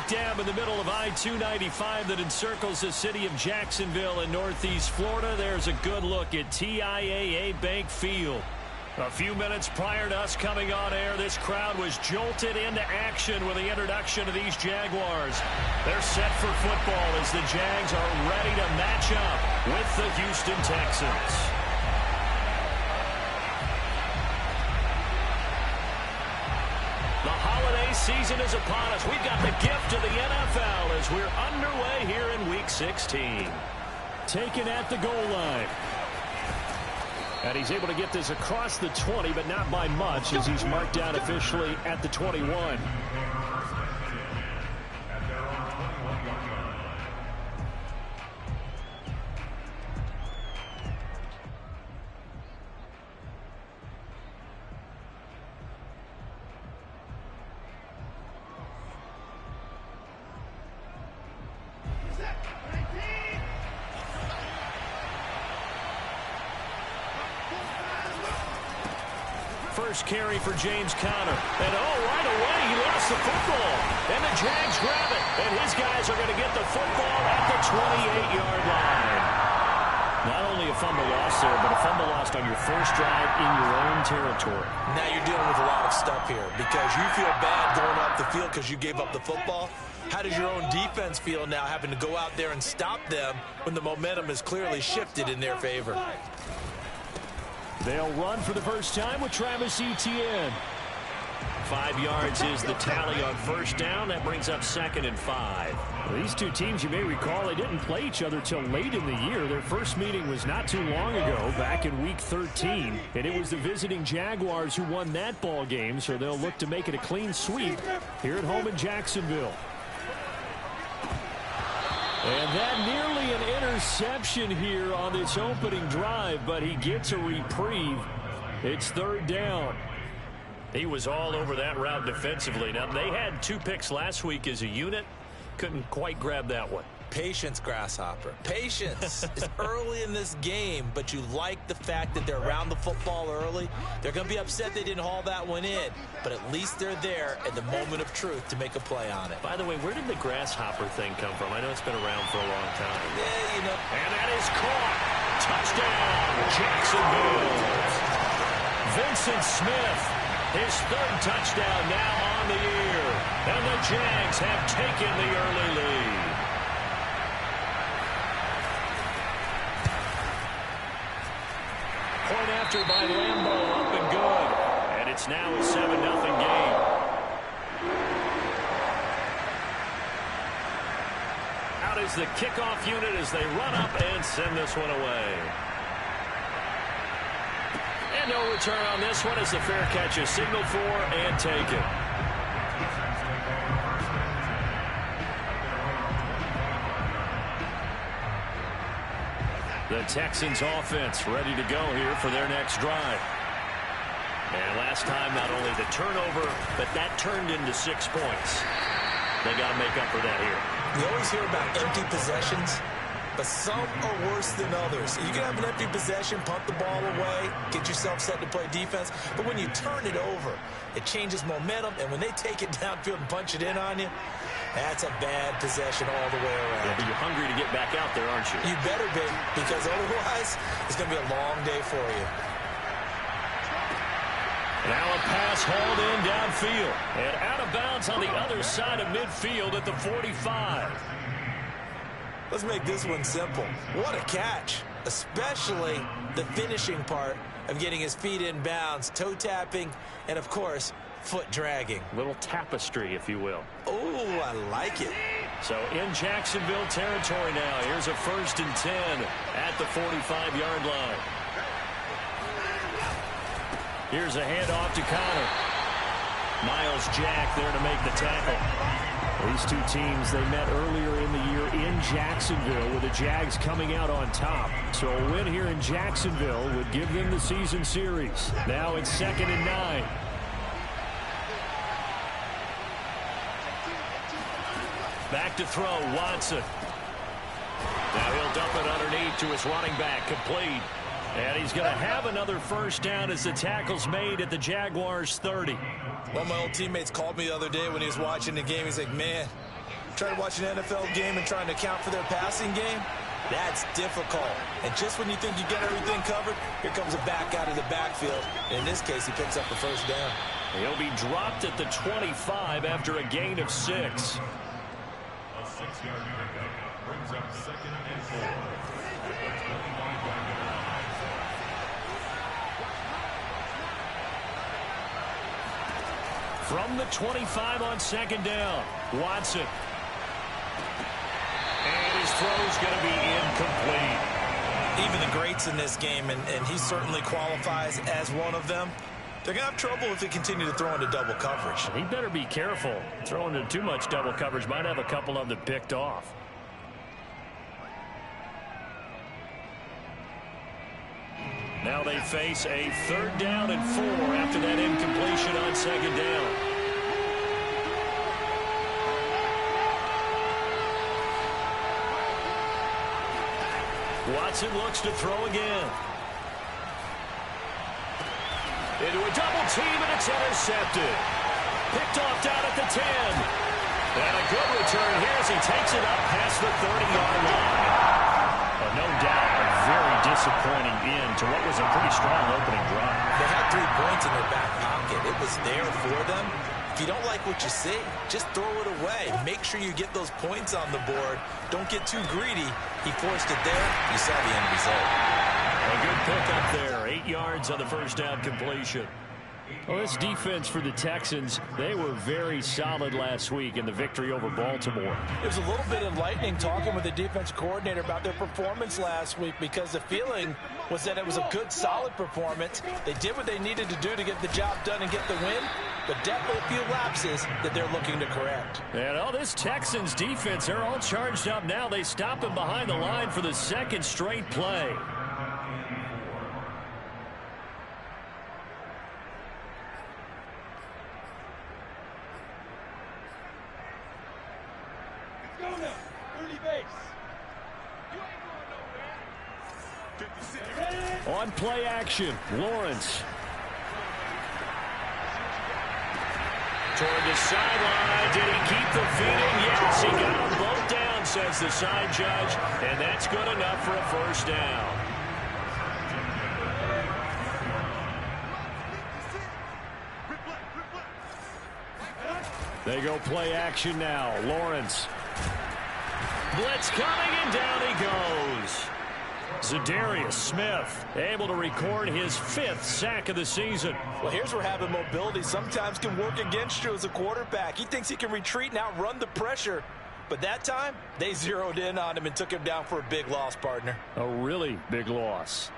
Smack dab in the middle of I-295 that encircles the city of Jacksonville in northeast Florida. There's a good look at TIAA Bank Field. A few minutes prior to us coming on air, this crowd was jolted into action with the introduction of these Jaguars. They're set for football as the Jags are ready to match up with the Houston Texans. The holiday season is upon us. We've got the gift of the NFL as we're underway here in Week 16. Taken at the goal line. And he's able to get this across the 20, but not by much as he's marked down officially at the 21. First carry for James Conner. And right away, he lost the football. And the Jags grab it. And his guys are going to get the football at the 28-yard line. Not only a fumble loss there, but a fumble lost on your first drive in your own territory. Now you're dealing with a lot of stuff here because you feel bad going off the field because you gave up the football. How does your own defense feel now having to go out there and stop them when the momentum is clearly shifted in their favor? They'll run for the first time with Travis Etienne. 5 yards is the tally on first down. That brings up 2nd and 5. Well, these two teams, you may recall, they didn't play each other till late in the year. Their first meeting was not too long ago, back in Week 13. And it was the visiting Jaguars who won that ball game, so they'll look to make it a clean sweep here at home in Jacksonville. And that nearly an interception here on this opening drive, but he gets a reprieve. It's 3rd down. He was all over that route defensively. Now, they had 2 picks last week as a unit. Couldn't quite grab that one. Patience, Grasshopper. Patience. It's early in this game, but you like the fact that they're around the football early. They're going to be upset they didn't haul that one in, but at least they're there at the moment of truth to make a play on it. By the way, where did the Grasshopper thing come from? I know it's been around for a long time. Yeah, you know. And that is caught. Touchdown, Jacksonville. Vincent Smith, his 3rd touchdown now on the year. And the Jags have taken the early lead. Point after by Lambeau, up and good. And it's now a 7-0 game. Out is the kickoff unit as they run up and send this one away. And no return on this one as the fair catch is signaled for and taken. The Texans offense ready to go here for their next drive. And last time, not only the turnover, but that turned into 6 points. They got to make up for that here. We always hear about empty possessions, but some are worse than others. You can have an empty possession, punt the ball away, get yourself set to play defense, but when you turn it over, it changes momentum, and when they take it downfield and punch it in on you, that's a bad possession all the way around. Yeah, but you're hungry to get back out there, aren't you? You better be, because otherwise it's going to be a long day for you. Now a pass hauled in downfield and out of bounds on the other side of midfield at the 45. Let's make this one simple. What a catch, especially the finishing part of getting his feet in bounds, toe tapping, and of course, foot dragging. Little tapestry, if you will. Oh, I like it. So in Jacksonville territory now. Here's a 1st and 10 at the 45-yard line. Here's a handoff to Conner. Miles Jack there to make the tackle. These two teams, they met earlier in the year in Jacksonville with the Jags coming out on top. So a win here in Jacksonville would give them the season series. Now it's 2nd and 9. Back to throw, Watson. Now he'll dump it underneath to his running back, complete. And he's going to have another first down as the tackle's made at the Jaguars' 30. One of my old teammates called me the other day when he was watching the game. He's like, man, Try to watch an NFL game and trying to account for their passing game? That's difficult. And just when you think you get everything covered, here comes a back out of the backfield. In this case, he picks up the first down. He'll be dropped at the 25 after a gain of 6. A 6-yard pickup brings up 2nd and 4. From the 25 on 2nd down, Watson. And his throw's going to be incomplete. Even the greats in this game, and he certainly qualifies as one of them, they're going to have trouble if they continue to throw into double coverage. He better be careful. Throwing into too much double coverage might have a couple of them picked off. Now they face a 3rd down and 4 after that incompletion on 2nd down. Watson looks to throw again. Into a double team, and it's intercepted. Picked off down at the 10. And a good return here as he takes it up past the 30-yard line. No doubt a very disappointing end to what was a pretty strong opening drive. They had 3 points in their back pocket. It was there for them. If you don't like what you see, just throw it away. Make sure you get those points on the board. Don't get too greedy. He forced it there. You saw the end result. A good pickup there. 8 yards on the first down completion. Well, this defense for the Texans, they were very solid last week in the victory over Baltimore. It was a little bit enlightening talking with the defense coordinator about their performance last week, because the feeling was that it was a good, solid performance. They did what they needed to do to get the job done and get the win, but definitely a few lapses that they're looking to correct. And all this Texans defense, they're all charged up now. They stop him behind the line for the 2nd straight play. On play action, Lawrence. Toward the sideline. Did he keep the feet in? Yes, he got them both down, says the side judge. And that's good enough for a first down. They go play action now. Lawrence. Blitz coming, and down he goes. Zadarius Smith able to record his 5th sack of the season. Well, here's where having mobility sometimes can work against you as a quarterback. He thinks he can retreat and outrun the pressure. But that time, they zeroed in on him and took him down for a big loss, partner. A really big loss.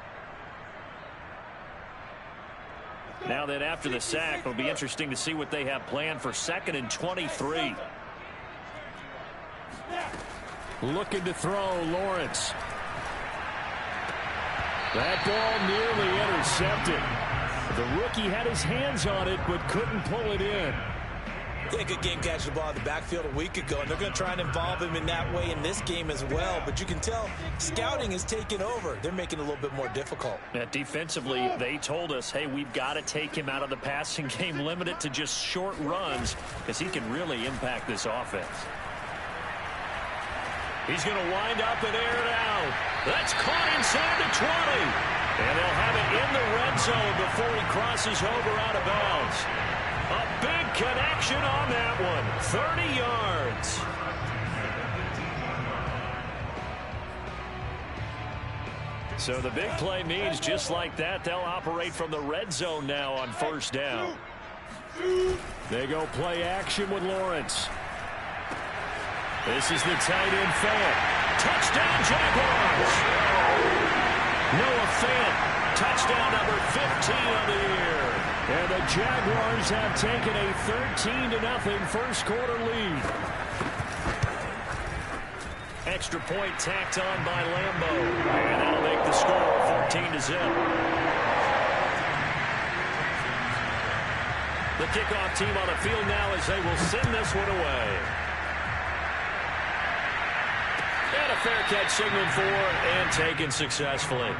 Now then, after the sack, it'll be interesting to see what they have planned for 2nd and 23. Looking to throw, Lawrence. That ball nearly intercepted. The rookie had his hands on it, but couldn't pull it in. He had a good game catching the ball in the backfield a week ago, and they're going to try and involve him in that way in this game as well. But you can tell scouting is taking over. They're making it a little bit more difficult. Defensively, they told us, hey, we've got to take him out of the passing game, limit it to just short runs, because he can really impact this offense. He's going to wind up and air it out. That's caught inside the 20. And they'll have it in the red zone before he crosses over out of bounds. A big connection on that one. 30 yards. So the big play means just like that, they'll operate from the red zone now on first down. They go play action with Lawrence. This is the tight end Fant. Touchdown, Jaguars. Noah Fant, touchdown number 15 on the year. And the Jaguars have taken a 13-0 first quarter lead. Extra point tacked on by Lambo. And that'll make the score 14-0. The kickoff team on the field now as they will send this one away. And a fair catch signaled for and taken successfully.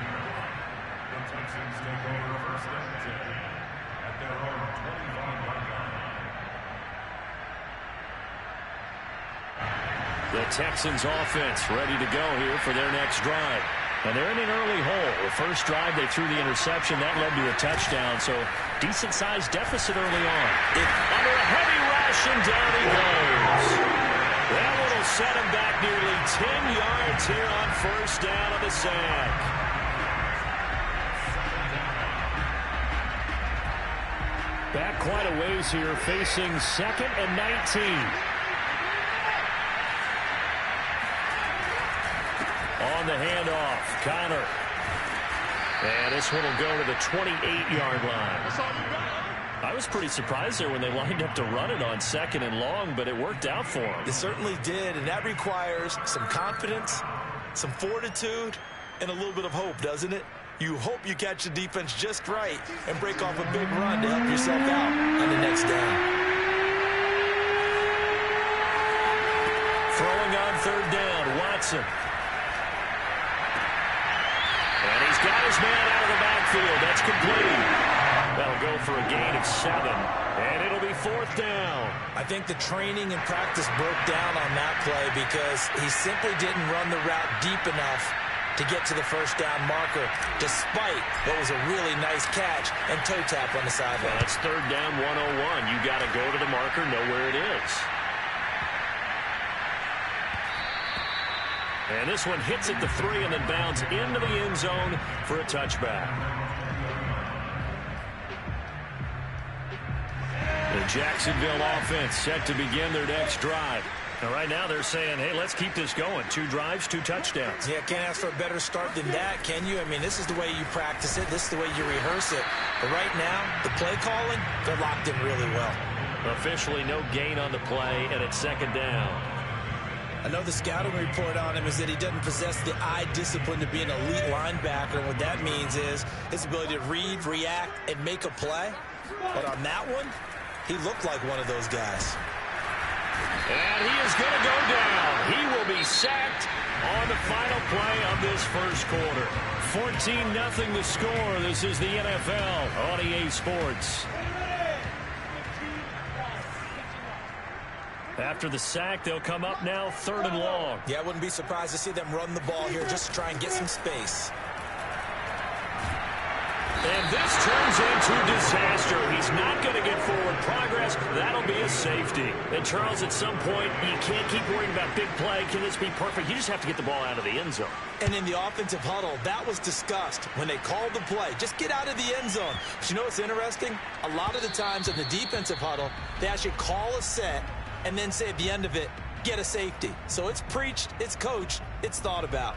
The Texans offense ready to go here for their next drive. And they're in an early hole. The first drive, they threw the interception. That led to a touchdown, so decent-sized deficit early on. Under a heavy rush, and down he goes. That one will set him back nearly 10 yards here on first down on the sack. Back quite a ways here, facing 2nd and 19. On the handoff, Connor. And this one will go to the 28-yard line. I was pretty surprised there when they lined up to run it on 2nd and long, but it worked out for them. It certainly did, and that requires some confidence, some fortitude, and a little bit of hope, doesn't it? You hope you catch the defense just right and break off a big run to help yourself out on the next down. Throwing on 3rd down, Watson. And he's got his man out of the backfield. That's complete. That'll go for a gain of 7, and it'll be 4th down. I think the training and practice broke down on that play because he simply didn't run the route deep enough to get to the first down marker, despite what was a really nice catch and toe tap on the sideline. Well, that's 3rd down 101. You got to go to the marker, know where it is. And this one hits at the 3 and then bounds into the end zone for a touchback. The Jacksonville offense set to begin their next drive. And right now they're saying, hey, let's keep this going. 2 drives, 2 touchdowns. Yeah, can't ask for a better start than that, can you? I mean, this is the way you practice it. This is the way you rehearse it. But right now, the play calling, they're locked in really well. Officially no gain on the play, and it's 2nd down. I know the scouting report on him is that he doesn't possess the eye discipline to be an elite linebacker. And what that means is his ability to read, react, and make a play. But on that one, he looked like one of those guys. And he is going to go down. He will be sacked on the final play of this first quarter. 14-0 the score. This is the NFL on EA Sports. After the sack, they'll come up now 3rd and long. Yeah, I wouldn't be surprised to see them run the ball here just to try and get some space. And this turns into disaster. He's not going to get forward progress. That'll be a safety. And, Charles, at some point, you can't keep worrying about big play. Can this be perfect? You just have to get the ball out of the end zone. And in the offensive huddle, that was discussed when they called the play. Just get out of the end zone. But you know what's interesting? A lot of the times in the defensive huddle, they actually call a set and then say at the end of it, get a safety. So it's preached, it's coached, it's thought about.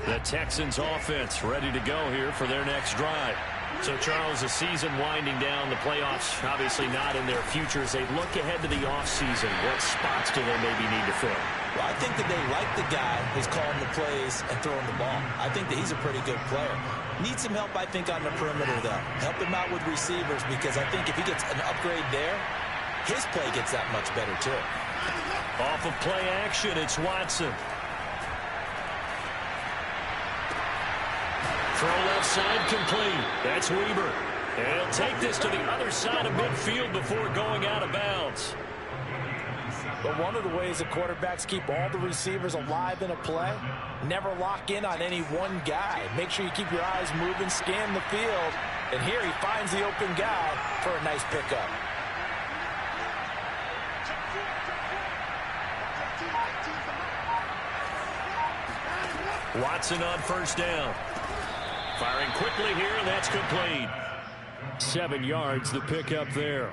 The Texans offense ready to go here for their next drive. So, Charles, the season winding down, the playoffs obviously not in their futures. They look ahead to the offseason. What spots do they maybe need to fill? Well, I think that they like the guy who's calling the plays and throwing the ball. I think that he's a pretty good player. Needs some help, I think, on the perimeter, though. Help him out with receivers because I think if he gets an upgrade there, his play gets that much better, too. Off of play action, it's Watson. Throw left side complete. That's Weber. And he'll take this to the other side of midfield before going out of bounds. But one of the ways that quarterbacks keep all the receivers alive in a play, never lock in on any one guy. Make sure you keep your eyes moving, scan the field. And here he finds the open guy for a nice pickup. Watson on first down. Firing quickly here, and that's complete. 7 yards, the pickup there.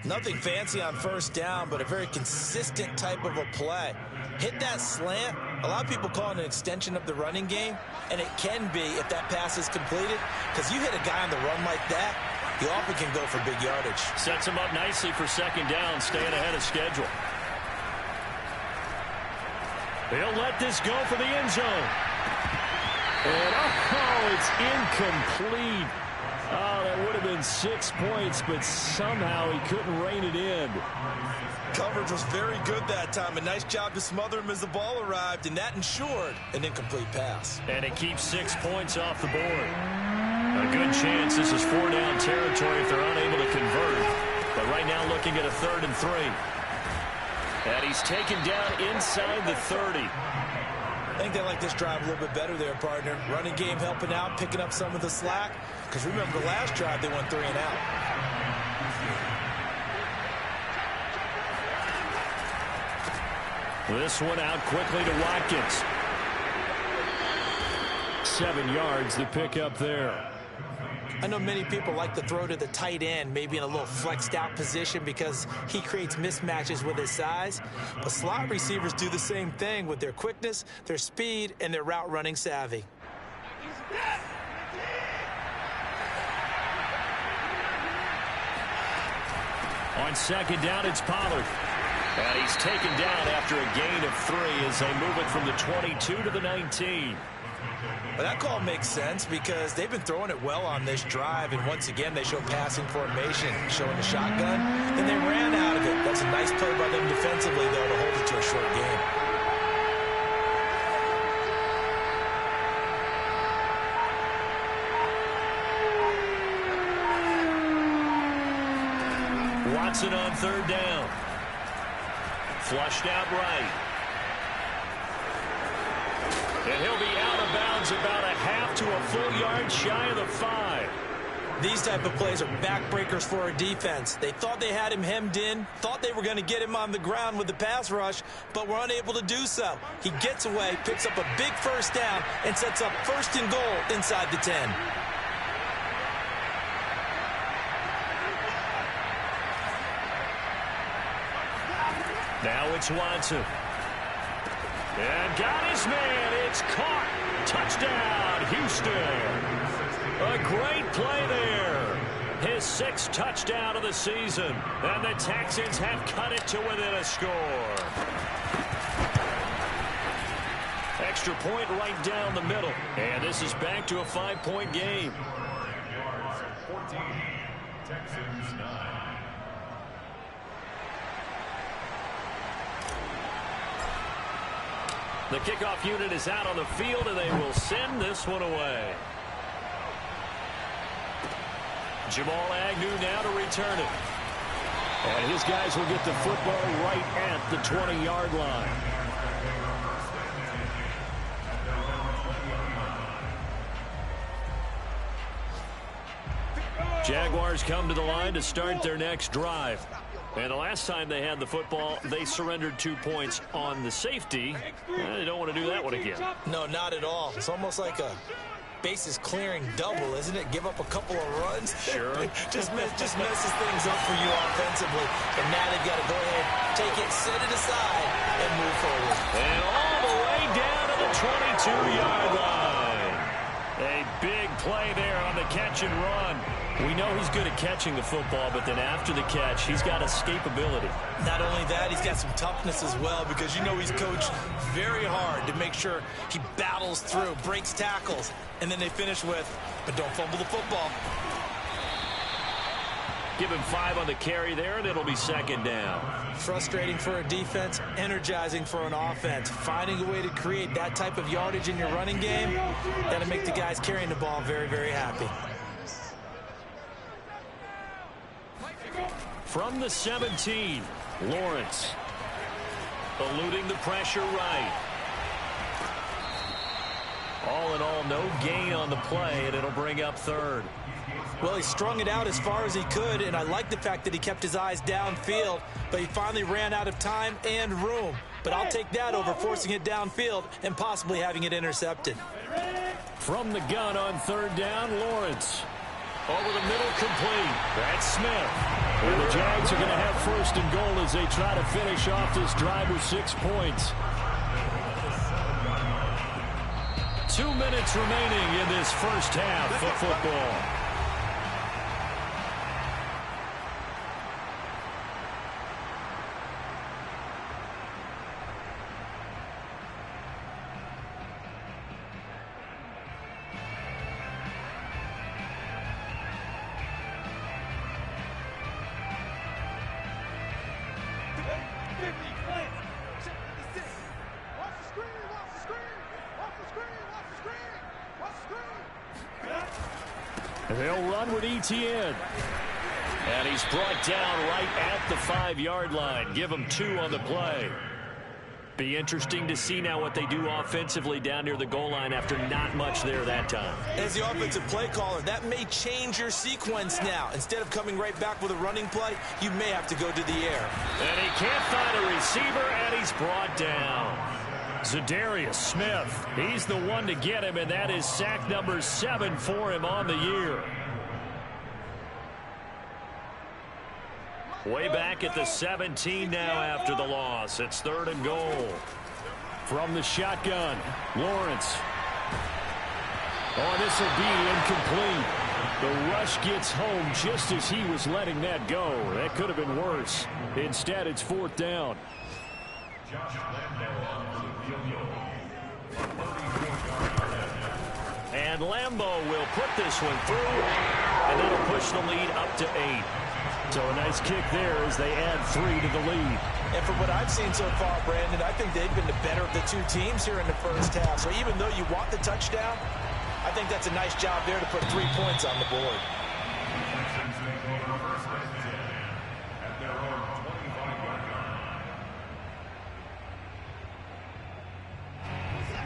Nothing fancy on first down, but a very consistent type of a play. Hit that slant. A lot of people call it an extension of the running game, and it can be if that pass is completed, because you hit a guy on the run like that, he often can go for big yardage. Sets him up nicely for second down, staying ahead of schedule. They'll let this go for the end zone. And, oh, it's incomplete. Oh, that would have been 6 points, but somehow he couldn't rein it in. Coverage was very good that time. A nice job to smother him as the ball arrived, and that ensured an incomplete pass. And it keeps 6 points off the board. A good chance this is 4-down territory if they're unable to convert. But right now looking at a 3rd and 3. And he's taken down inside the 30. I think they like this drive a little bit better there, partner. Running game helping out, picking up some of the slack. Because remember, the last drive, they went 3 and out. This one out quickly to Watkins. 7 yards to pick up there. I know many people like to throw to the tight end, maybe in a little flexed out position because he creates mismatches with his size. But slot receivers do the same thing with their quickness, their speed, and their route running savvy. On second down, it's Pollard. And he's taken down after a gain of 3 as they move it from the 22 to the 19. Well, that call makes sense because they've been throwing it well on this drive, and once again they show passing formation, showing the shotgun. Then they ran out of it. That's a nice play by them defensively, though, to hold it to a short game. Watson on third down. Flushed out right. And he'll be out of bounds about a half to a full yard shy of the 5. These type of plays are backbreakers for a defense. They thought they had him hemmed in, thought they were going to get him on the ground with the pass rush, but were unable to do so. He gets away, picks up a big first down, and sets up 1st and goal inside the 10. Now it's Watson. And got his man. It's caught. Touchdown, Houston. A great play there. His 6th touchdown of the season. And the Texans have cut it to within a score. Extra point right down the middle. And this is back to a 5-point game. 14, Texans 9. The kickoff unit is out on the field, and they will send this one away. Jamal Agnew now to return it. And his guys will get the football right at the 20-yard line. Jaguars come to the line to start their next drive. And the last time they had the football, they surrendered 2 points on the safety. They don't want to do that one again. No, not at all. It's almost like a bases clearing double, isn't it? Give up a couple of runs. Sure. just messes things up for you offensively. And now they've got to go ahead, take it, set it aside, and move forward. And all the way down to the 22-yard line. A big play there on the catch and run. We know he's good at catching the football, but then after the catch, he's got escapability. Not only that, he's got some toughness as well because you know he's coached very hard to make sure he battles through, breaks tackles, and then they finish with, but don't fumble the football. Give him 5 on the carry there, and it'll be 2nd down. Frustrating for a defense, energizing for an offense. Finding a way to create that type of yardage in your running game, that'll make the guys carrying the ball very, very happy. From the 17, Lawrence. Eluding the pressure right. All in all, no gain on the play, and it'll bring up 3rd. Well, he strung it out as far as he could, and I like the fact that he kept his eyes downfield, but he finally ran out of time and room. But I'll take that over forcing it downfield and possibly having it intercepted. From the gun on 3rd down, Lawrence. Over the middle, complete. That's Smith. And the Jags are going to have 1st and goal as they try to finish off this drive with 6 points. 2 minutes remaining in this first half of football. They'll run with ETN. And he's brought down right at the 5-yard line. Give him 2 on the play. Be interesting to see now what they do offensively down near the goal line after not much there that time. As the offensive play caller, that may change your sequence now. Instead of coming right back with a running play, you may have to go to the air. And he can't find a receiver, and he's brought down. Zadarius Smith, he's the one to get him, and that is sack number 7 for him on the year. Way back at the 17 now after the loss. It's 3rd and goal. From the shotgun, Lawrence. Oh, this will be incomplete. The rush gets home just as he was letting that go. That could have been worse. Instead, it's 4th down. And Lambeau will put this one through, and that'll push the lead up to 8. So a nice kick there as they add 3 to the lead. And from what I've seen so far, Brandon, I think they've been the better of the 2 teams here in the first half. So even though you want the touchdown, I think that's a nice job there to put 3 points on the board.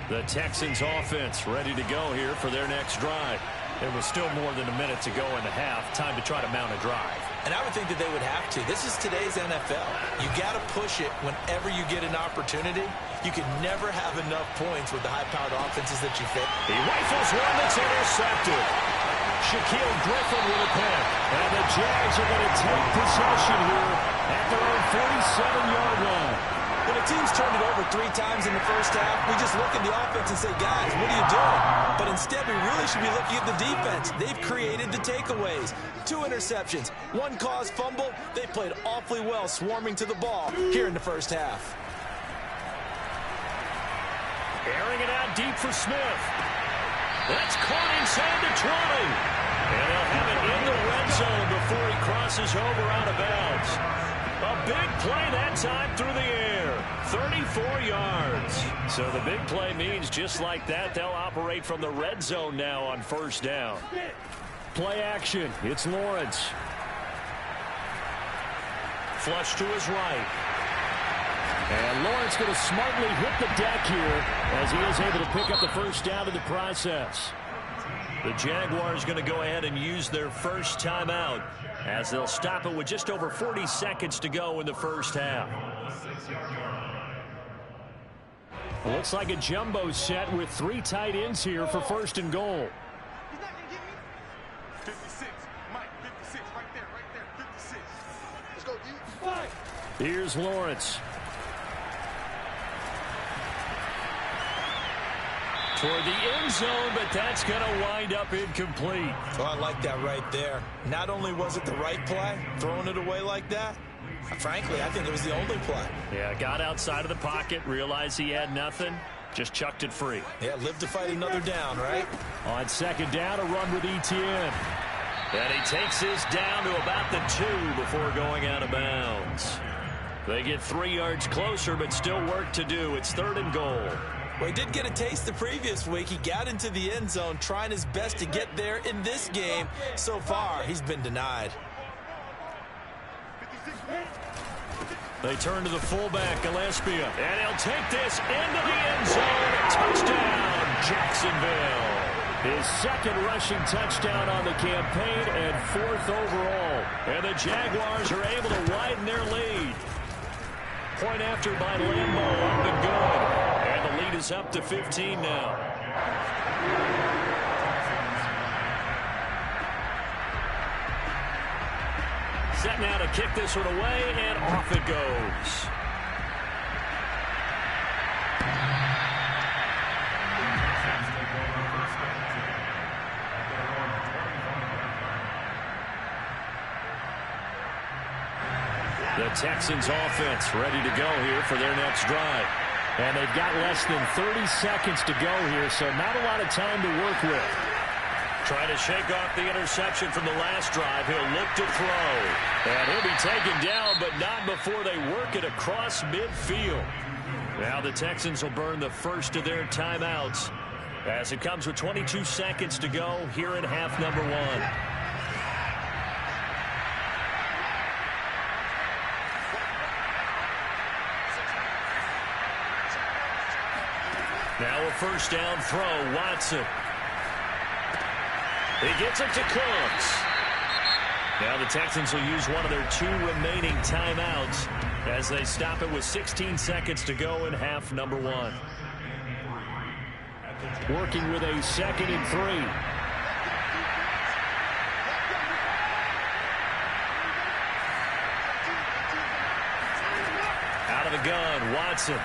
The Texans offense ready to go here for their next drive. There was still more than a minute to go in the half. Time to try to mount a drive. And I would think that they would have to. This is today's NFL. You got to push it whenever you get an opportunity. You can never have enough points with the high-powered offenses that you fit. He rifles one that's intercepted. Shaquille Griffin with a pick. And the Jags are going to take possession here at their own 47-yard line. When a team's turned it over 3 times in the first half, we just look at the offense and say, guys, what are you doing? But instead, we really should be looking at the defense. They've created the takeaways. 2 interceptions, 1 caused fumble. They played awfully well swarming to the ball here in the first half. Airing it out deep for Smith. That's caught inside the 20. And they'll have it in the red zone before he crosses over out of bounds. A big play that time through the air. 34 yards. So the big play means just like that, they'll operate from the red zone now on 1st down. Play action. It's Lawrence. Flush to his right. And Lawrence going to smartly hit the deck here as he is able to pick up the 1st down in the process. The Jaguars going to go ahead and use their first timeout as they'll stop it with just over 40 seconds to go in the first half. Looks like a jumbo set with 3 tight ends here for 1st and goal. 56, Mike, 56, right there, 56. Let's go, D. Here's Lawrence. Toward the end zone, but that's going to wind up incomplete. Oh, I like that right there. Not only was it the right play, throwing it away like that, frankly, I think it was the only play. Yeah, got outside of the pocket, realized he had nothing, just chucked it free. Yeah, live to fight another down, right? On 2nd down, a run with Etienne. And he takes this down to about the 2 before going out of bounds. They get 3 yards closer, but still work to do. It's 3rd and goal. Well, he did get a taste the previous week. He got into the end zone, trying his best to get there in this game. So far, he's been denied. They turn to the fullback, Gillespie, and he'll take this into the end zone. Touchdown, Jacksonville. His 2nd rushing touchdown on the campaign and 4th overall. And the Jaguars are able to widen their lead. Point after by Lambeau up and good. And the lead is up to 15 now. Set now to kick this one away, and off it goes. The Texans offense ready to go here for their next drive. And they've got less than 30 seconds to go here, so not a lot of time to work with. Trying to shake off the interception from the last drive. He'll look to throw. And he'll be taken down, but not before they work it across midfield. Now the Texans will burn the first of their timeouts as it comes with 22 seconds to go here in half number 1. Now a first down throw, Watson. He gets it to Cooks. Now the Texans will use one of their 2 remaining timeouts as they stop it with 16 seconds to go in half number 1. Working with a 2nd and 3. Out of the gun, Watson.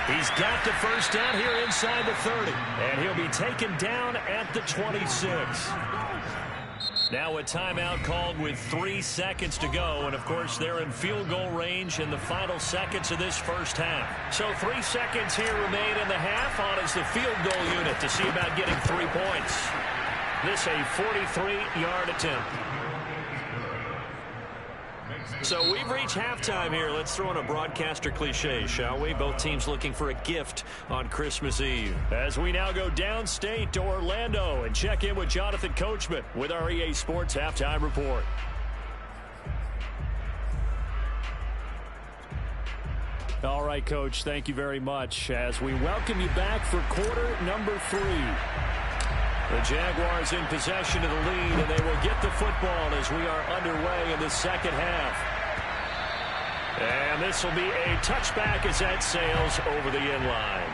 He's got the first down here inside the 30. And he'll be taken down at the 26. Now a timeout called with 3 seconds to go. And, of course, they're in field goal range in the final seconds of this first half. So 3 seconds here remain in the half on as the field goal unit to see about getting 3 points. This a 43-yard attempt. So we've reached halftime here. Let's throw in a broadcaster cliche, shall we? Both teams looking for a gift on Christmas Eve. As we now go downstate to Orlando and check in with Jonathan Coachman with our EA Sports Halftime Report. All right, Coach, thank you very much as we welcome you back for quarter number 3. The Jaguars in possession of the lead, and they will get the football as we are underway in the second half. And this will be a touchback as that sails over the end line.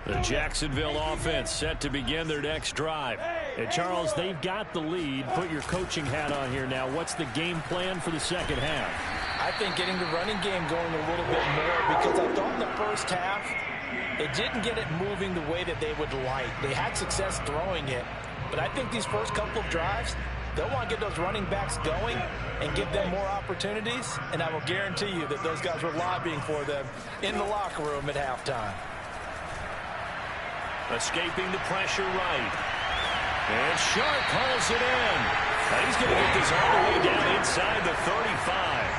The Jacksonville offense set to begin their next drive. And Charles, they've got the lead. Put your coaching hat on here now. What's the game plan for the second half? I think getting the running game going a little bit more, because I thought in the first half they didn't get it moving the way that they would like. They had success throwing it, but I think these first couple of drives, they'll want to get those running backs going and give them more opportunities, and I will guarantee you that those guys were lobbying for them in the locker room at halftime. Escaping the pressure right. And Sharp hauls it in. He's going to get this all the way down inside the 35.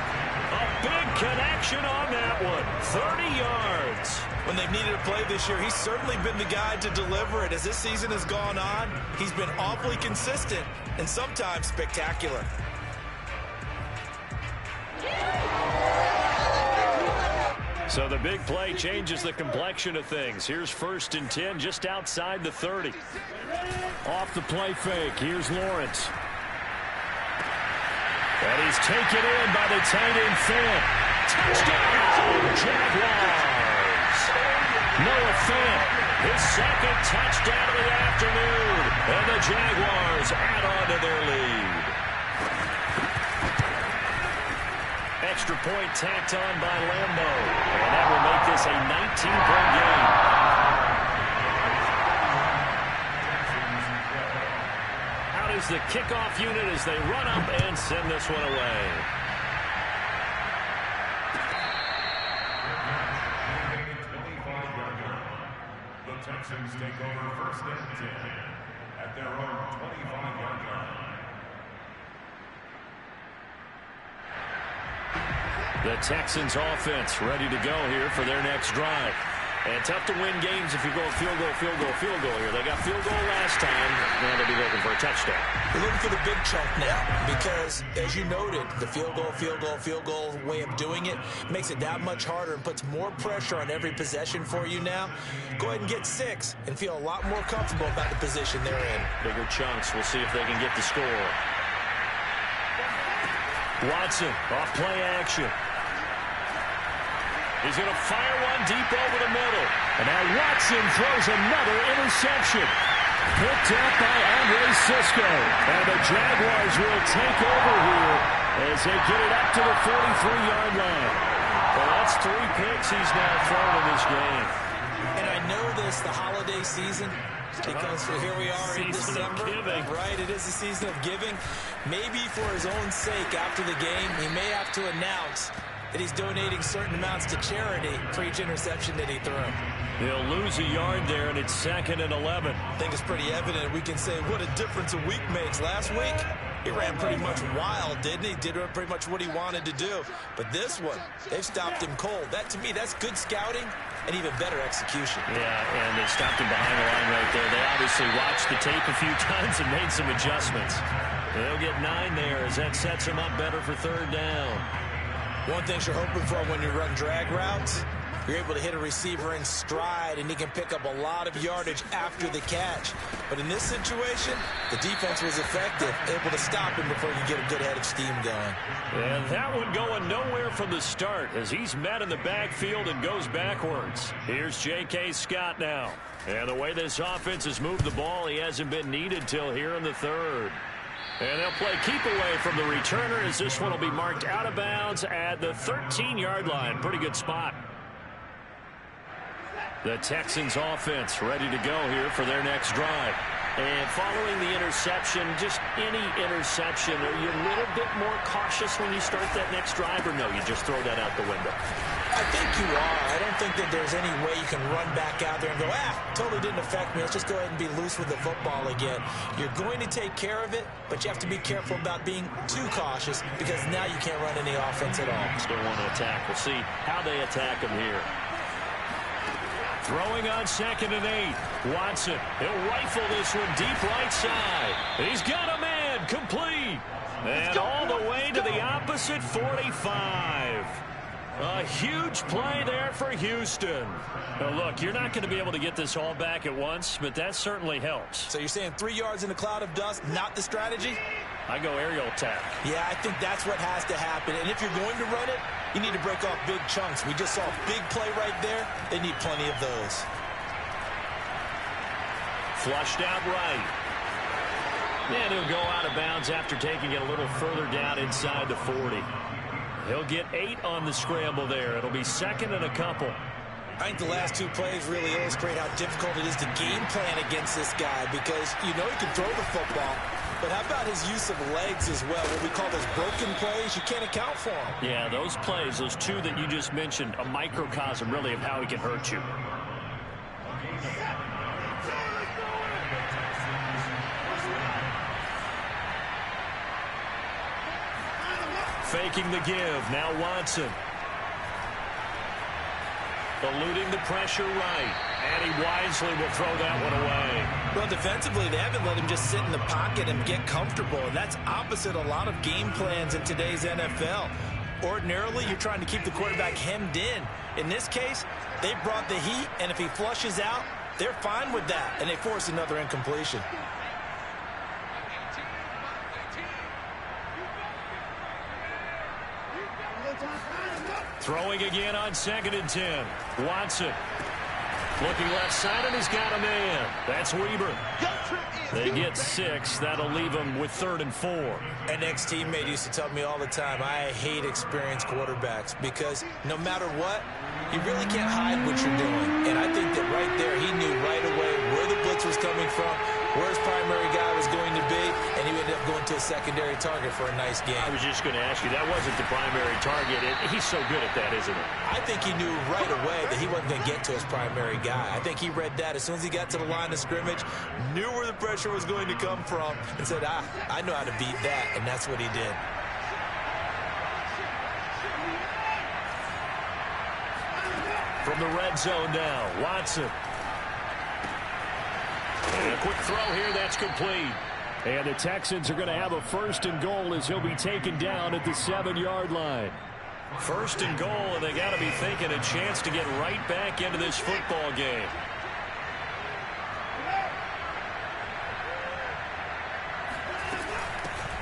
A big connection on that one. 30 yards. When they've needed a play this year, he's certainly been the guy to deliver it. As this season has gone on, he's been awfully consistent and sometimes spectacular. So the big play changes the complexion of things. Here's 1st and 10 just outside the 30. Off the play fake. Here's Lawrence. And he's taken in by the tight end Fant. Touchdown, Jaguars. Noah Fant, his 2nd touchdown of the afternoon. And the Jaguars add on to their lead. Extra point tacked on by Lambo. And that will make this a 19-point game. Out is the kickoff unit as they run up and send this one away. The Texans take over 1st and 10 at their own 25-yard line. The Texans offense ready to go here for their next drive. And tough to win games if you go field goal here. They got field goal last time. Now they'll be looking for a touchdown. They're looking for the big chunk now because, as you noted, the field goal way of doing it makes it that much harder and puts more pressure on every possession for you now. Go ahead and get 6 and feel a lot more comfortable about the position they're in. Bigger chunks. We'll see if they can get the score. Watson off play action. He's going to fire one deep over the middle. And now Watson throws another interception. Picked up by Andre Sisco. And the Jaguars will take over here as they get it up to the 43-yard line. Well, that's 3 picks he's now thrown in this game. And I know this, the holiday season, because here we are in December. Right, it is the season of giving. Maybe for his own sake after the game, he may have to announce that he's donating certain amounts to charity for each interception that he threw. He'll lose a yard there, and it's 2nd and 11. I think it's pretty evident. We can say what a difference a week makes. Last week, He ran pretty much wild, didn't he? Did pretty much what he wanted to do. But this one, they've stopped him cold. That, to me, that's good scouting and even better execution. Yeah, and they stopped him behind the line right there. They obviously watched the tape a few times and made some adjustments. They'll get 9 there as that sets them up better for 3rd down. One thing you're hoping for when you run drag routes, you're able to hit a receiver in stride, and he can pick up a lot of yardage after the catch. But in this situation, the defense was effective, able to stop him before you get a good head of steam going. And that one going nowhere from the start as he's met in the backfield and goes backwards. Here's J.K. Scott now. And the way this offense has moved the ball, he hasn't been needed till here in the 3rd. And they'll play keep away from the returner as this one will be marked out of bounds at the 13-yard line. Pretty good spot. The Texans offense ready to go here for their next drive. And following the interception, just any interception, are you a little bit more cautious when you start that next drive, or no, you just throw that out the window? I think you are. I don't think that there's any way you can run back out there and go, totally didn't affect me. Let's just go ahead and be loose with the football again. You're going to take care of it, but you have to be careful about being too cautious because now you can't run any offense at all. Still want to attack. We'll see how they attack him here. Throwing on 2nd and 8. Watson, he'll rifle this one deep right side. He's got a man, complete. And all the way to the opposite 45. A huge play there for Houston. Now, look, you're not going to be able to get this all back at once, but that certainly helps. So you're saying 3 yards in a cloud of dust, not the strategy? I go aerial attack. Yeah, I think that's what has to happen. And if you're going to run it, you need to break off big chunks. We just saw a big play right there. They need plenty of those. Flushed out right. And he'll go out of bounds after taking it a little further down inside the 40. He'll get 8 on the scramble there. It'll be 2nd and a couple. I think the last 2 plays really illustrate how difficult it is to game plan against this guy because you know he can throw the football, but how about his use of legs as well? What we call those broken plays, you can't account for them. Yeah, those plays, those 2 that you just mentioned, a microcosm really of how he can hurt you. Faking the give. Now Watson. Eluding the pressure right. And he wisely will throw that one away. Well, defensively, they haven't let him just sit in the pocket and get comfortable. And that's opposite a lot of game plans in today's NFL. Ordinarily, you're trying to keep the quarterback hemmed in. In this case, they brought the heat, and if he flushes out, they're fine with that. And they force another incompletion. Throwing again on 2nd and 10. Watson. Looking left side, and he's got a man. That's Weber. They get 6. That'll leave them with 3rd and 4. An ex-teammate used to tell me all the time, I hate experienced quarterbacks because no matter what, you really can't hide what you're doing. And I think that right there, he knew right away where the blitz was coming from, where his primary guy was going to be, and he ended up going to a secondary target for a nice game. I was just going to ask you, that wasn't the primary target. He's so good at that, isn't he? I think he knew right away that he wasn't going to get to his primary guy. I think he read that as soon as he got to the line of scrimmage, knew where the pressure was going to come from, and said, I know how to beat that, and that's what he did. From the red zone now, Watson. And a quick throw here, that's complete. And the Texans are going to have a 1st and goal as he'll be taken down at the 7-yard line. 1st and goal, and they got to be thinking a chance to get right back into this football game.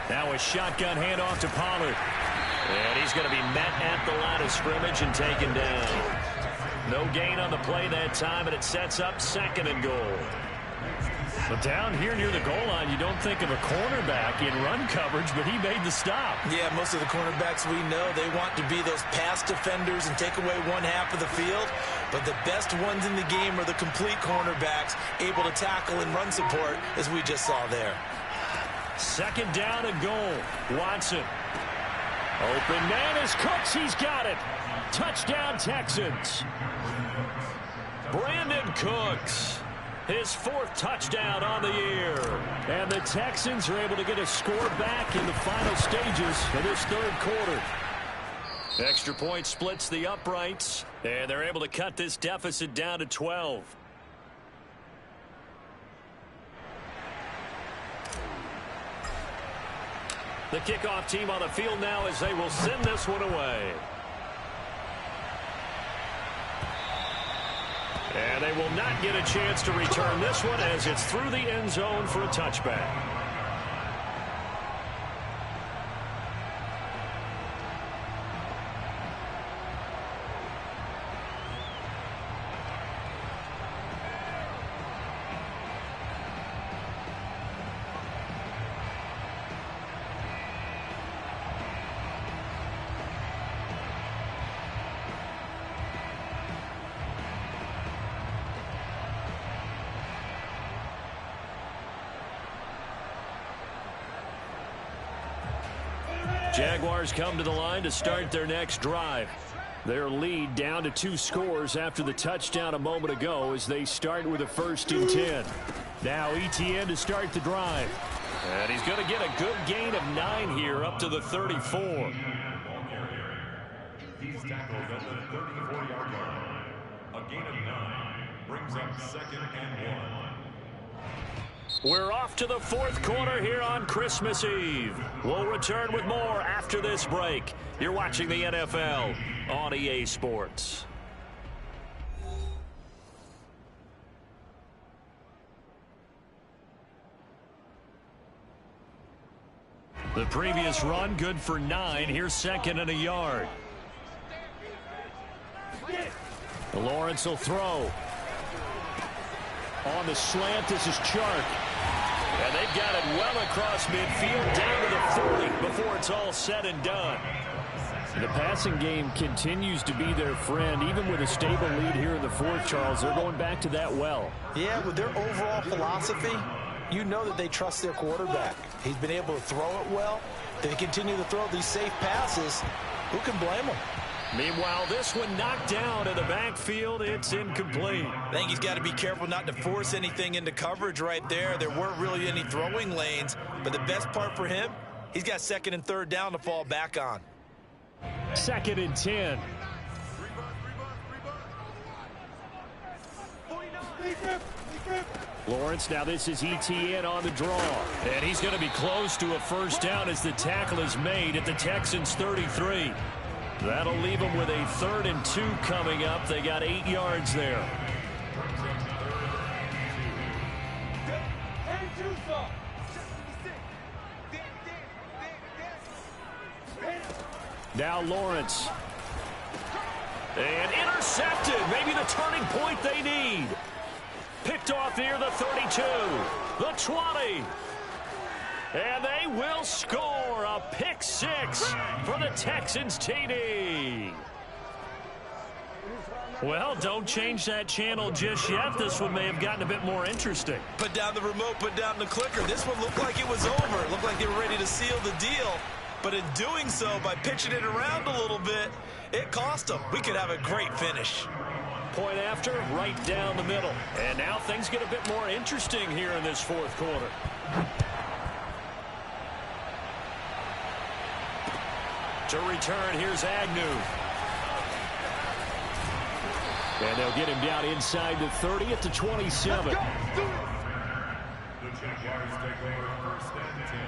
Now a shotgun handoff to Pollard. And he's going to be met at the line of scrimmage and taken down. No gain on the play that time, and it sets up 2nd and goal. But down here near the goal line, you don't think of a cornerback in run coverage, but he made the stop. Yeah, most of the cornerbacks we know, they want to be those pass defenders and take away one half of the field. But the best ones in the game are the complete cornerbacks, able to tackle and run support, as we just saw there. 2nd down and goal. Watson. Open man is Cooks. He's got it. Touchdown, Texans. Brandon Cooks. His 4th touchdown on the year. And the Texans are able to get a score back in the final stages of this 3rd quarter. Extra point splits the uprights, and they're able to cut this deficit down to 12. The kickoff team on the field now as they will send this one away. And they will not get a chance to return this one as it's through the end zone for a touchback. Jaguars come to the line to start their next drive. Their lead down to 2 scores after the touchdown a moment ago as they start with a 1st and 10. Now ETN to start the drive. And he's going to get a good gain of 9 here up to the 34. He's tackled at the 34-yard line. A gain of 9 brings up 2nd and 1. We're off to the 4th quarter here on Christmas Eve. We'll return with more after this break. You're watching the NFL on EA Sports. The previous run good for 9. Here's 2nd and a yard. Lawrence will throw. On the slant, this is Chark. And they've got it well across midfield down to the 40 before it's all said and done. The passing game continues to be their friend. Even with a stable lead here in the 4th, Charles, they're going back to that well. Yeah, with their overall philosophy, you know that they trust their quarterback. He's been able to throw it well. They continue to throw these safe passes. Who can blame them? Meanwhile, this one knocked down in the backfield. It's incomplete. I think he's got to be careful not to force anything into coverage right there. There weren't really any throwing lanes, but the best part for him, he's got 2nd and 3rd down to fall back on. 2nd and 10. Lawrence, now this is ETN on the draw. And he's going to be close to a 1st down as the tackle is made at the Texans' 33. That'll leave them with a 3rd and 2 coming up. They got 8 yards there. Now Lawrence. And intercepted. Maybe the turning point they need. Picked off near the 32. The 20. And they will score a pick 6 for the Texans TD. Well, don't change that channel just yet. This one may have gotten a bit more interesting. Put down the remote, put down the clicker. This one looked like it was over. It looked like they were ready to seal the deal. But in doing so, by pitching it around a little bit, it cost them. We could have a great finish. Point after, right down the middle. And now things get a bit more interesting here in this 4th quarter. To return, here's Agnew. And they'll get him down inside the 30 at the 27. The Jaguars take over 1st and 10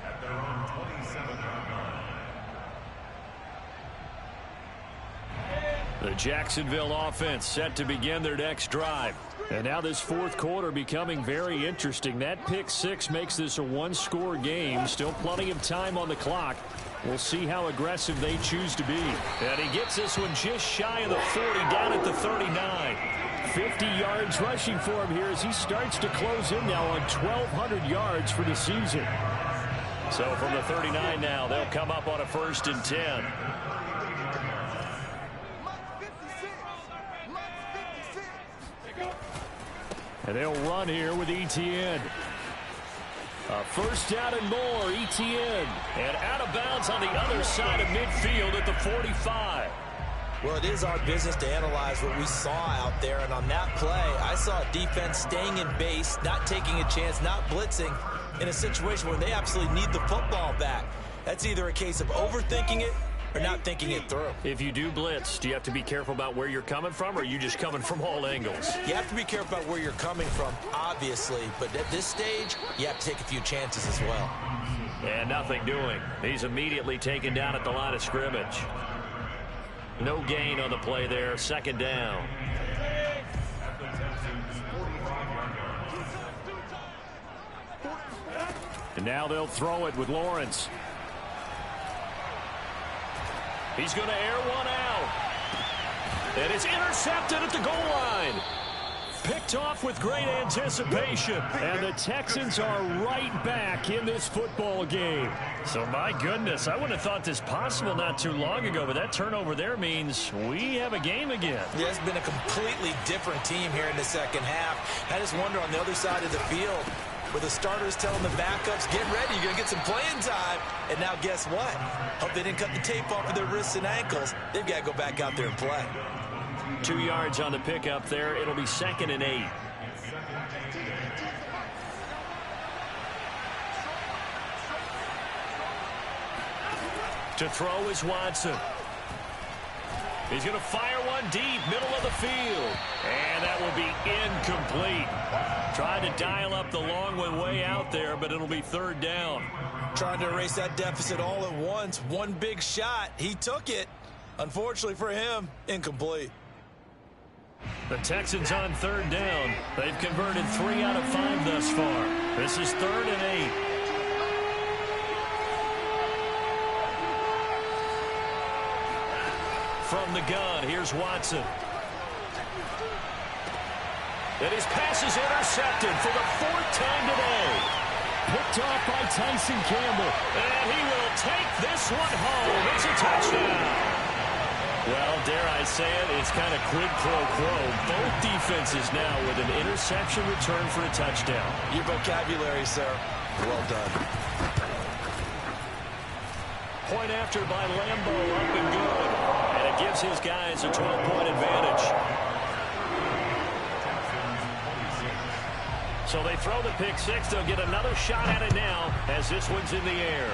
at their own 27-yard line. The Jacksonville offense set to begin their next drive. And now this 4th quarter becoming very interesting. That pick 6 makes this a 1-score game. Still plenty of time on the clock. We'll see how aggressive they choose to be. And he gets this one just shy of the 40, down at the 39. 50 yards rushing for him here as he starts to close in now on 1,200 yards for the season. So from the 39 now, they'll come up on a 1st and 10. And they'll run here with ETN. A 1st down and more, ETN. And out of bounds on the other side of midfield at the 45. Well, it is our business to analyze what we saw out there, and on that play, I saw a defense staying in base, not taking a chance, not blitzing, in a situation where they absolutely need the football back. That's either a case of overthinking it or not thinking it through. If you do blitz, do you have to be careful about where you're coming from, or are you just coming from all angles? You have to be careful about where you're coming from, obviously, but at this stage, you have to take a few chances as well. And nothing doing. He's immediately taken down at the line of scrimmage. No gain on the play there. Second down. And now they'll throw it with Lawrence. He's going to air one out. And it's intercepted at the goal line. Picked off with great anticipation. And the Texans are right back in this football game. So, my goodness, I wouldn't have thought this possible not too long ago, but that turnover there means we have a game again. Yeah, it's been a completely different team here in the second half. I just wonder on the other side of the field, where the starters telling the backups, get ready, you're going to get some playing time. And now guess what? Hope they didn't cut the tape off of their wrists and ankles. They've got to go back out there and play. 2 yards on the pickup there. It'll be 2nd and 8. To throw is Watson. He's going to fire one deep, middle of the field. And that will be incomplete. Tried to dial up the long one way out there, but it'll be 3rd down. Trying to erase that deficit all at once. One big shot. He took it. Unfortunately for him, incomplete. The Texans on 3rd down. They've converted 3 out of 5 thus far. This is 3rd and 8. From the gun, here's Watson. And his pass is intercepted for the 4th time today. Picked off by Tyson Campbell. And he will take this one home. It's a touchdown. Well, dare I say it, it's kind of quid pro quo. Both defenses now with an interception return for a touchdown. Your vocabulary, sir. Well done. Point after by Lambo, up and good. And it gives his guys a 12-point advantage. So they throw the pick six. They'll get another shot at it now as this one's in the air.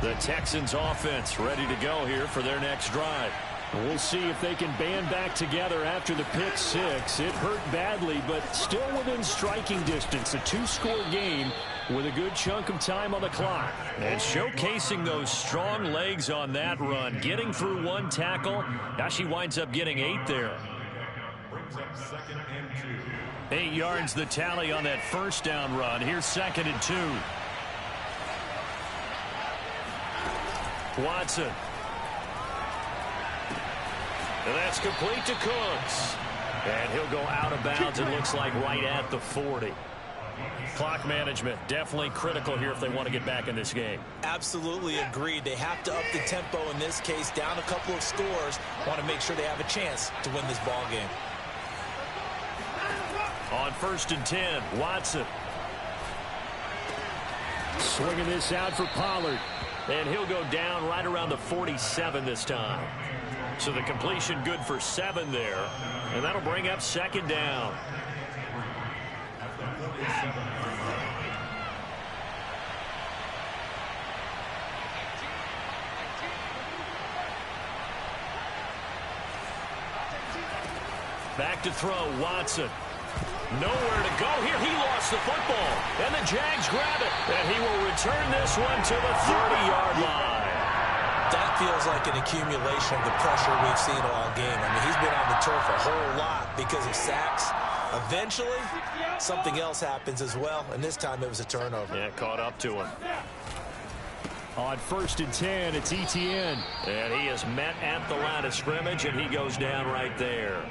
The Texans offense ready to go here for their next drive. We'll see if they can band back together after the pick six. It hurt badly, but still within striking distance. A 2-score game with a good chunk of time on the clock. And showcasing those strong legs on that run. Getting through one tackle. Now she winds up getting 8 there. Brings up 2nd and 2. 8 yards the tally on that first down run. Here's 2nd and 2. Watson. And that's complete to Cooks. And he'll go out of bounds, it looks like, right at the 40. Clock management, definitely critical here if they want to get back in this game. Absolutely agreed. They have to up the tempo in this case, down a couple of scores. Want to make sure they have a chance to win this ball game. On 1st and 10, Watson. Swinging this out for Pollard. And he'll go down right around the 47 this time. So the completion good for 7 there. And that'll bring up 2nd down. Back to throw, Watson. Nowhere to go here. He lost the football. And the Jags grab it. And he will return this one to the 30-yard line. That feels like an accumulation of the pressure we've seen all game. I mean, he's been on the turf a whole lot because of sacks. Eventually, something else happens as well, and this time it was a turnover. Yeah, caught up to him. On 1st and 10, it's Etienne. And he is met at the line of scrimmage, and he goes down right there.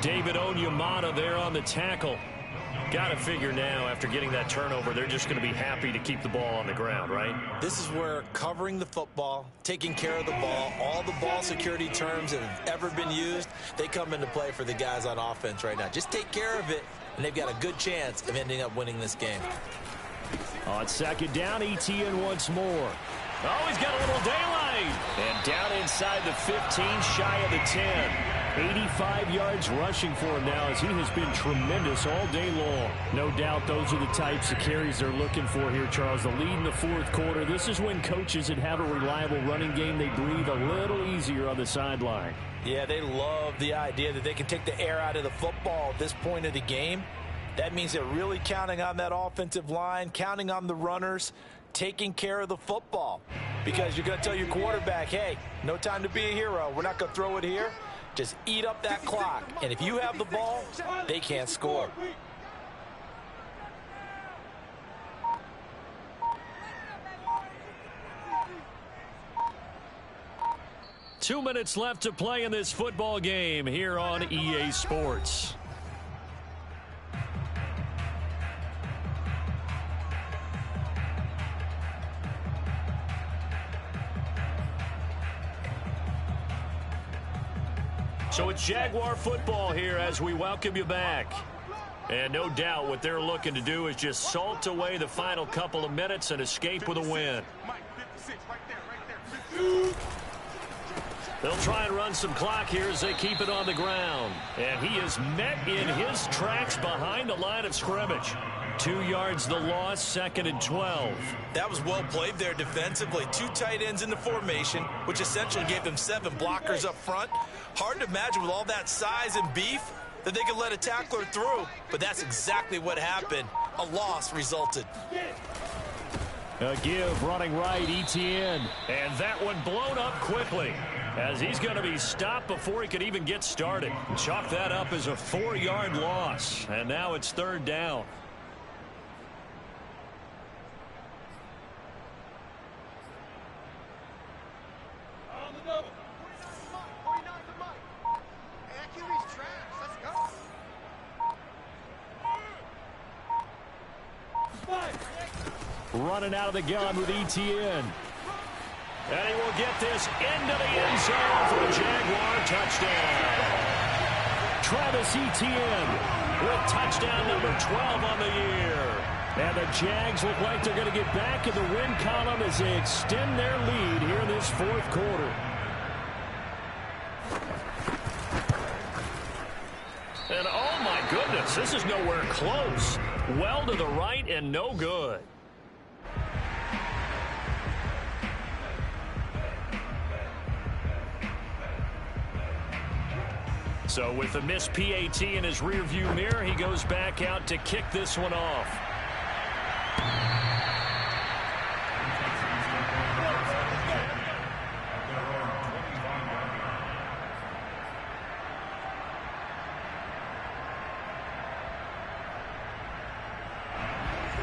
David Onyemata there on the tackle. Got to figure now, after getting that turnover, they're just going to be happy to keep the ball on the ground, right? This is where covering the football, taking care of the ball, all the ball security terms that have ever been used, they come into play for the guys on offense right now. Just take care of it, and they've got a good chance of ending up winning this game. On second down, ETN once more. Oh, he's got a little daylight. And down inside the 15, shy of the 10. 85 yards rushing for him now, as he has been tremendous all day long. No doubt those are the types of carries they're looking for here, Charles. The lead in the fourth quarter. This is when coaches that have a reliable running game, they breathe a little easier on the sideline. Yeah, they love the idea that they can take the air out of the football at this point of the game. That means they're really counting on that offensive line, counting on the runners, taking care of the football. Because you're going to tell your quarterback, hey, no time to be a hero. We're not going to throw it here. Just eat up that clock. And if you have the ball, they can't score. Two minutes left to play in this football game here on EA Sports. So it's Jaguar football here as we welcome you back. And no doubt what they're looking to do is just salt away the final couple of minutes and escape with a win. They'll try and run some clock here as they keep it on the ground. And he is met in his tracks behind the line of scrimmage. 2 yards the loss, second and 12. That was well played there defensively. Two tight ends in the formation, which essentially gave them 7 blockers up front. Hard to imagine with all that size and beef that they could let a tackler through, but that's exactly what happened. A loss resulted. A give running right, ETN. And that one blown up quickly, as he's going to be stopped before he could even get started. Chalk that up as a 4-yard loss, and now it's third down. Running out of the gun with ETN. And he will get this into the end zone for a Jaguar touchdown. Travis Etienne with touchdown number 12 on the year. And the Jags look like they're going to get back in the win column as they extend their lead here in this fourth quarter. And oh my goodness, this is nowhere close. Well to the right and no good. So with the missed PAT in his rearview mirror, he goes back out to kick this one off.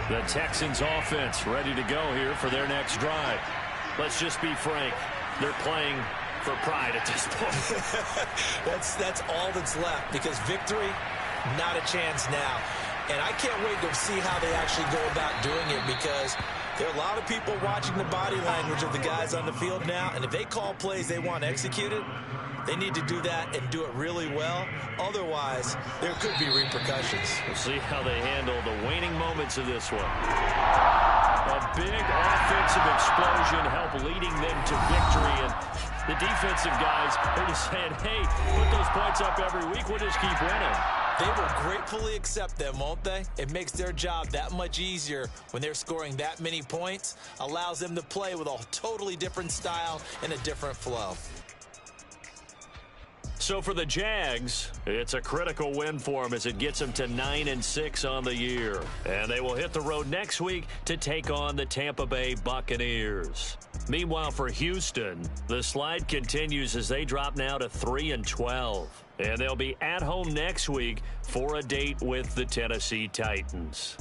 The Texans offense ready to go here for their next drive. Let's just be frank. They're playing for pride at this point. That's all that's left, because victory, not a chance now. And I can't wait to see how they actually go about doing it, because there are a lot of people watching the body language of the guys on the field now, and if they call plays they want executed, they need to do that and do it really well. Otherwise, there could be repercussions. We'll see how they handle the waning moments of this one. A big offensive explosion help leading them to victory. And the defensive guys are just saying, hey, put those points up every week. We'll just keep winning. They will gratefully accept them, won't they? It makes their job that much easier when they're scoring that many points. Allows them to play with a totally different style and a different flow. So for the Jags, it's a critical win for them as it gets them to 9-6 on the year. And they will hit the road next week to take on the Tampa Bay Buccaneers. Meanwhile, for Houston, the slide continues as they drop now to 3-12. And they'll be at home next week for a date with the Tennessee Titans.